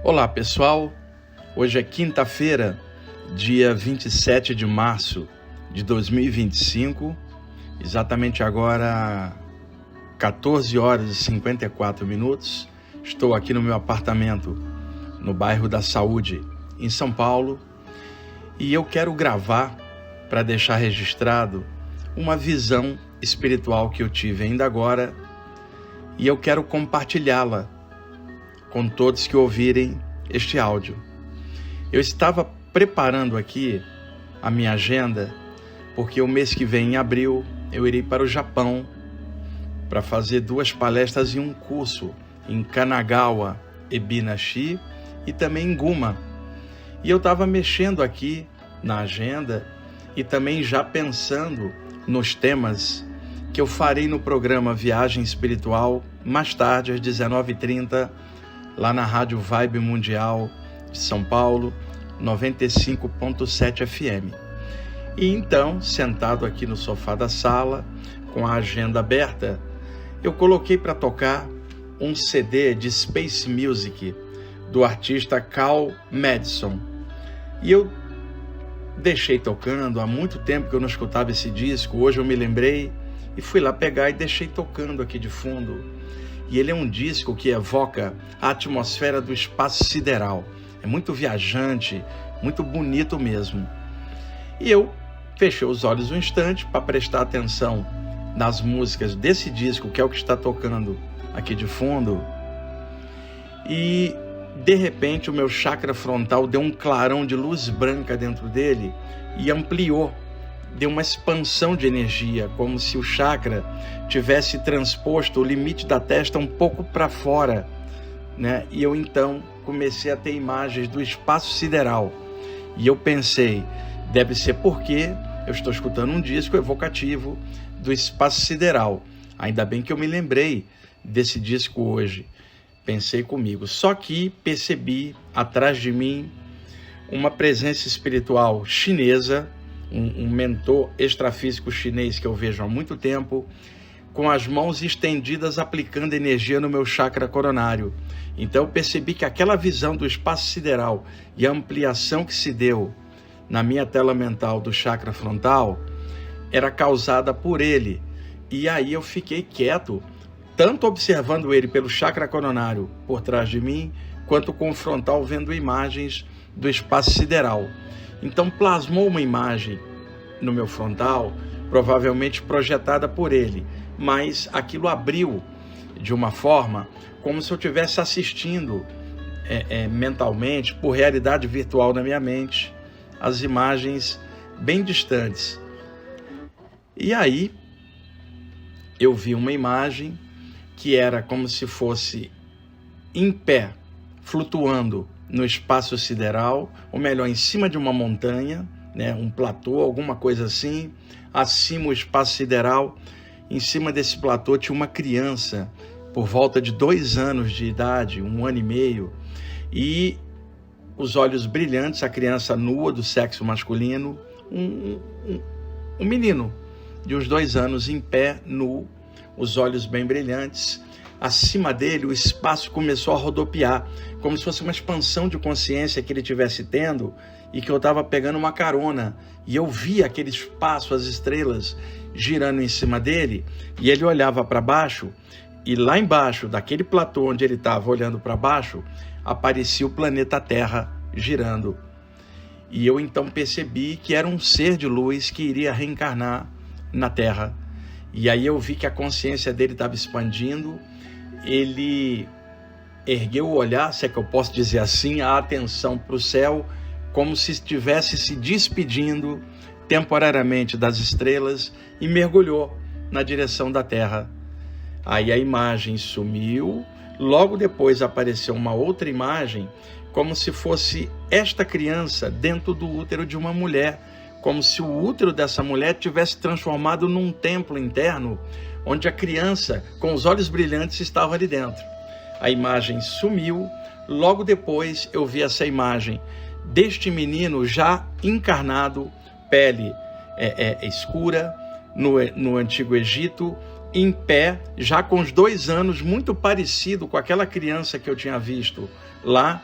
Olá pessoal, hoje é quinta-feira, dia 27 de março de 2025, exatamente agora 14 horas e 54 minutos. Estou aqui no meu apartamento, no bairro da Saúde, em São Paulo, e eu quero gravar para deixar registrado uma visão espiritual que eu tive ainda agora, e eu quero compartilhá-la com todos que ouvirem este áudio. Eu estava preparando aqui a minha agenda, porque o mês que vem, em abril, eu irei para o Japão para fazer 2 palestras e um curso em Kanagawa, Ebinashi e também em Guma. E eu estava mexendo aqui na agenda e também já pensando nos temas que eu farei no programa Viagem Espiritual, mais tarde às 19h30, lá na Rádio Vibe Mundial de São Paulo, 95.7 FM. E então, sentado aqui no sofá da sala, com a agenda aberta, eu coloquei para tocar um CD de Space Music do artista Carl Madison. E eu deixei tocando, há muito tempo que eu não escutava esse disco, hoje eu me lembrei e fui lá pegar e deixei tocando aqui de fundo. E ele é um disco que evoca a atmosfera do espaço sideral. É muito viajante, muito bonito mesmo. E eu fechei os olhos um instante para prestar atenção nas músicas desse disco, que é o que está tocando aqui de fundo. E, de repente, o meu chakra frontal deu um clarão de luz branca dentro dele e ampliou. Deu uma expansão de energia, como se o chakra tivesse transposto o limite da testa um pouco para fora, né? E eu então comecei a ter imagens do espaço sideral. E eu pensei, deve ser porque eu estou escutando um disco evocativo do espaço sideral. Ainda bem que eu me lembrei desse disco hoje. Pensei comigo. Só que percebi atrás de mim uma presença espiritual chinesa, um mentor extrafísico chinês que eu vejo há muito tempo, com as mãos estendidas aplicando energia no meu chakra coronário. Então eu percebi que aquela visão do espaço sideral e a ampliação que se deu na minha tela mental do chakra frontal era causada por ele. E aí eu fiquei quieto, tanto observando ele pelo chakra coronário por trás de mim, quanto com o frontal vendo imagens do espaço sideral. Então plasmou uma imagem no meu frontal, provavelmente projetada por ele, mas aquilo abriu de uma forma como se eu estivesse assistindo mentalmente, por realidade virtual na minha mente, as imagens bem distantes. E aí eu vi uma imagem que era como se fosse em pé, flutuando no espaço sideral, ou melhor, em cima de uma montanha, né, um platô, alguma coisa assim, acima o espaço sideral. Em cima desse platô tinha uma criança, por volta de 2 anos de idade, 1 ano e meio, e os olhos brilhantes, a criança nua do sexo masculino, um menino de uns 2 anos em pé, nu, os olhos bem brilhantes. Acima dele, o espaço começou a rodopiar, como se fosse uma expansão de consciência que ele estivesse tendo e que eu estava pegando uma carona. E eu via aquele espaço, as estrelas girando em cima dele, e ele olhava para baixo, e lá embaixo, daquele platô onde ele estava olhando para baixo, aparecia o planeta Terra girando. E eu então percebi que era um ser de luz que iria reencarnar na Terra. E aí eu vi que a consciência dele estava expandindo. Ele ergueu o olhar, se é que eu posso dizer assim, a atenção para o céu, como se estivesse se despedindo temporariamente das estrelas e mergulhou na direção da Terra. Aí a imagem sumiu, logo depois apareceu uma outra imagem, como se fosse esta criança dentro do útero de uma mulher, como se o útero dessa mulher tivesse transformado num templo interno, onde a criança, com os olhos brilhantes, estava ali dentro. A imagem sumiu, logo depois eu vi essa imagem deste menino já encarnado, pele escura, no Antigo Egito, em pé, já com os 2 anos, muito parecido com aquela criança que eu tinha visto lá,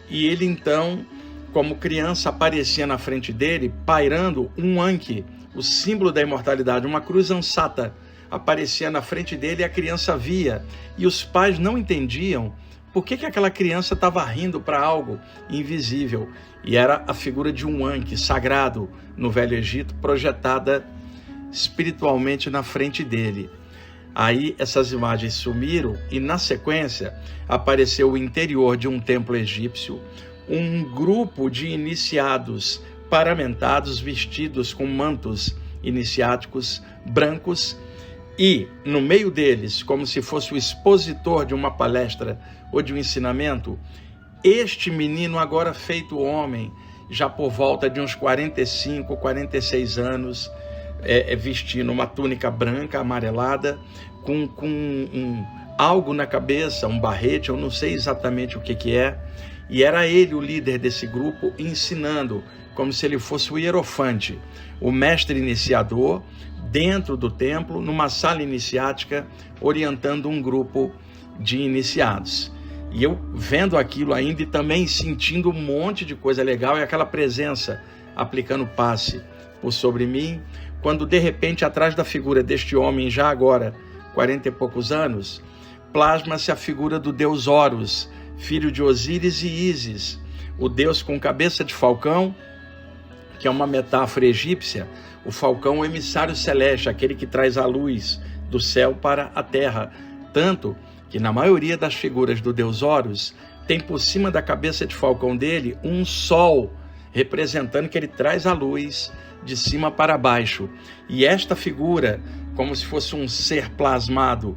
e ele então, como criança, aparecia na frente dele, pairando um Anki, o símbolo da imortalidade, uma cruz ansata, aparecia na frente dele e a criança via, e os pais não entendiam por que aquela criança estava rindo para algo invisível, e era a figura de um Anki sagrado no Velho Egito, projetada espiritualmente na frente dele. Aí essas imagens sumiram e na sequência apareceu o interior de um templo egípcio, um grupo de iniciados paramentados, vestidos com mantos iniciáticos brancos, e no meio deles, como se fosse o expositor de uma palestra ou de um ensinamento, este menino agora feito homem, já por volta de uns 45, 46 anos, vestindo uma túnica branca, amarelada, com algo na cabeça, um barrete, eu não sei exatamente o que é, e era ele o líder desse grupo, ensinando, como se ele fosse o hierofante, o mestre iniciador, dentro do templo, numa sala iniciática, orientando um grupo de iniciados. E eu vendo aquilo ainda e também sentindo um monte de coisa legal, e aquela presença aplicando passe por sobre mim, quando de repente atrás da figura deste homem, já agora 40 e poucos anos, plasma-se a figura do deus Horus, filho de Osíris e Ísis, o deus com cabeça de falcão, que é uma metáfora egípcia. O falcão é o emissário celeste, aquele que traz a luz do céu para a terra, tanto que na maioria das figuras do deus Horus, tem por cima da cabeça de falcão dele um sol, representando que ele traz a luz de cima para baixo. E esta figura, como se fosse um ser plasmado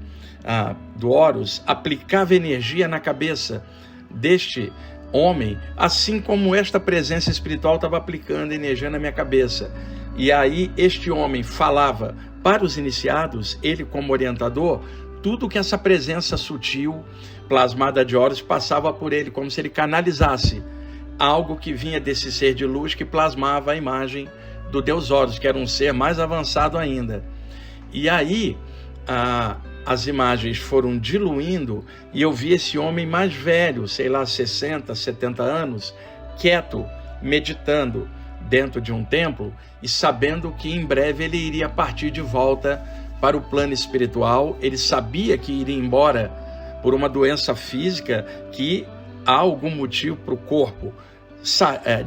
do Horus, aplicava energia na cabeça deste homem, assim como esta presença espiritual estava aplicando energia na minha cabeça. E aí este homem falava para os iniciados, ele como orientador, tudo que essa presença sutil, plasmada de Horus, passava por ele, como se ele canalizasse algo que vinha desse ser de luz que plasmava a imagem do deus Horus, que era um ser mais avançado ainda. E aí as imagens foram diluindo e eu vi esse homem mais velho, sei lá, 60, 70 anos, quieto, meditando dentro de um templo e sabendo que em breve ele iria partir de volta para o plano espiritual. Ele sabia que iria embora por uma doença física, que há algum motivo para o corpo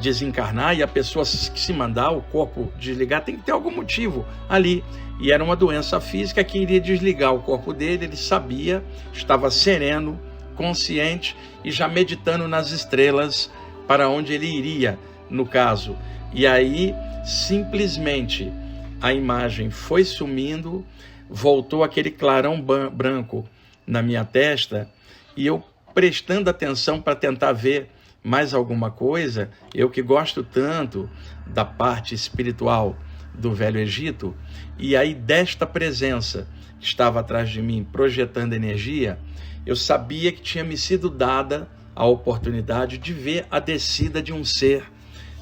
desencarnar, e a pessoa que se mandar o corpo desligar tem que ter algum motivo ali, e era uma doença física que iria desligar o corpo dele. Ele sabia, estava sereno, consciente e já meditando nas estrelas para onde ele iria, no caso. E aí simplesmente a imagem foi sumindo, voltou aquele clarão branco na minha testa, e eu prestando atenção para tentar ver mais alguma coisa, eu que gosto tanto da parte espiritual do Velho Egito, e aí desta presença que estava atrás de mim projetando energia, eu sabia que tinha me sido dada a oportunidade de ver a descida de um ser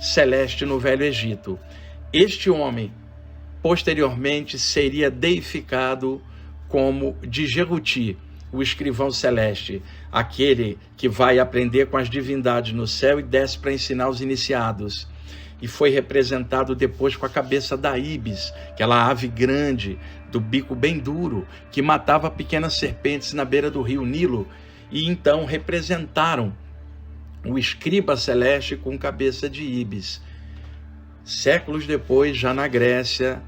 celeste no Velho Egito. Este homem posteriormente seria deificado como Djeruti, o escrivão celeste, aquele que vai aprender com as divindades no céu e desce para ensinar os iniciados. E foi representado depois com a cabeça da Ibis, aquela ave grande, do bico bem duro, que matava pequenas serpentes na beira do rio Nilo, e então representaram o escriba celeste com cabeça de Ibis. Séculos depois, já na Grécia,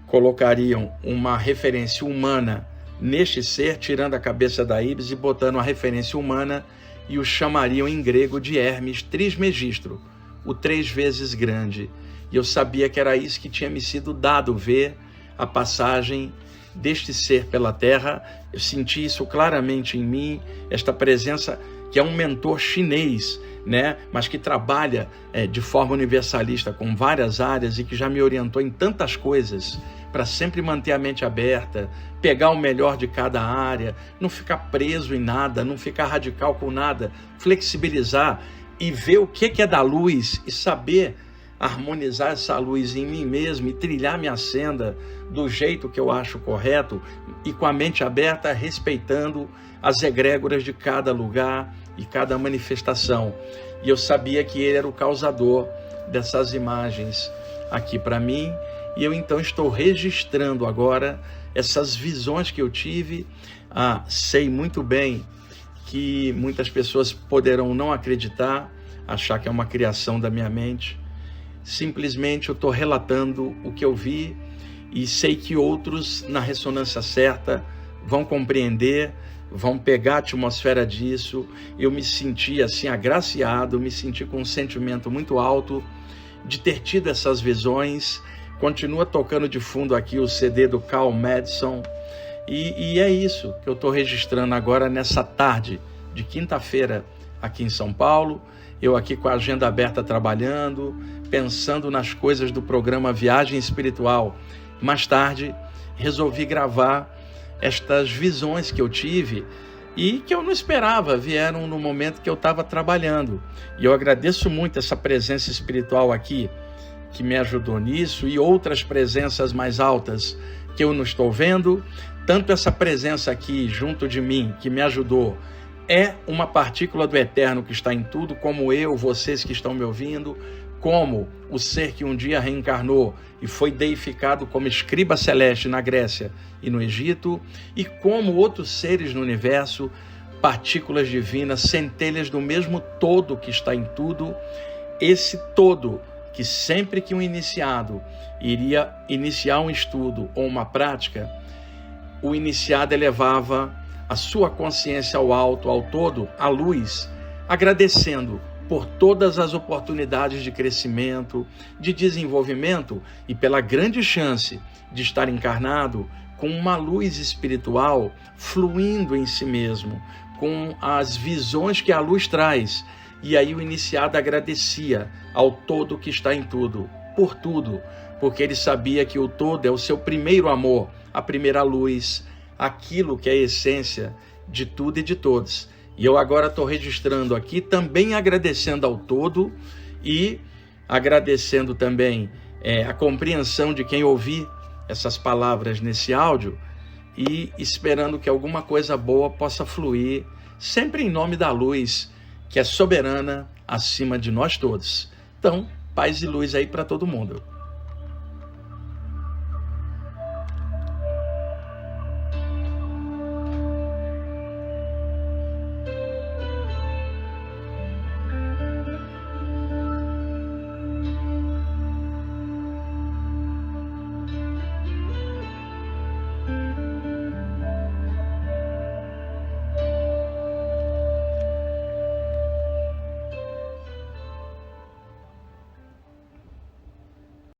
colocariam uma referência humana neste ser, tirando a cabeça da Ibis e botando a referência humana, e o chamariam em grego de Hermes Trismegistro, o 3 vezes grande. E eu sabia que era isso que tinha me sido dado, ver a passagem deste ser pela Terra. Eu senti isso claramente em mim, esta presença que é um mentor chinês, né? Mas que trabalha de forma universalista com várias áreas e que já me orientou em tantas coisas, para sempre manter a mente aberta, pegar o melhor de cada área, não ficar preso em nada, não ficar radical com nada, flexibilizar e ver o que é da luz e saber harmonizar essa luz em mim mesmo e trilhar minha senda do jeito que eu acho correto e com a mente aberta, respeitando as egrégoras de cada lugar, e cada manifestação. E eu sabia que ele era o causador dessas imagens aqui para mim. E eu então estou registrando agora essas visões que eu tive. Sei muito bem que muitas pessoas poderão não acreditar, achar que é uma criação da minha mente. Simplesmente eu estou relatando o que eu vi e sei que outros, na ressonância certa, vão compreender, vão pegar a atmosfera disso. Eu me senti assim agraciado, me senti com um sentimento muito alto de ter tido essas visões. Continua tocando de fundo aqui o CD do Carl Madison. E é isso que eu estou registrando agora nessa tarde de quinta-feira aqui em São Paulo. Eu aqui com a agenda aberta trabalhando, pensando nas coisas do programa Viagem Espiritual. Mais tarde, resolvi gravar estas visões que eu tive e que eu não esperava, vieram no momento que eu estava trabalhando. E eu agradeço muito essa presença espiritual aqui, que me ajudou nisso, e outras presenças mais altas que eu não estou vendo. Tanto essa presença aqui junto de mim, que me ajudou, é uma partícula do Eterno que está em tudo, como eu, vocês que estão me ouvindo, como o ser que um dia reencarnou e foi deificado como escriba celeste na Grécia e no Egito, e como outros seres no universo, partículas divinas, centelhas do mesmo todo que está em tudo, esse todo que sempre que um iniciado iria iniciar um estudo ou uma prática, o iniciado elevava a sua consciência ao alto, ao todo, à luz, agradecendo por todas as oportunidades de crescimento, de desenvolvimento e pela grande chance de estar encarnado com uma luz espiritual fluindo em si mesmo, com as visões que a luz traz. E aí o iniciado agradecia ao todo que está em tudo, por tudo, porque ele sabia que o todo é o seu primeiro amor, a primeira luz, aquilo que é a essência de tudo e de todos. E eu agora estou registrando aqui, também agradecendo ao todo e agradecendo também a compreensão de quem ouvir essas palavras nesse áudio e esperando que alguma coisa boa possa fluir, sempre em nome da luz, que é soberana acima de nós todos. Então, paz e luz aí para todo mundo.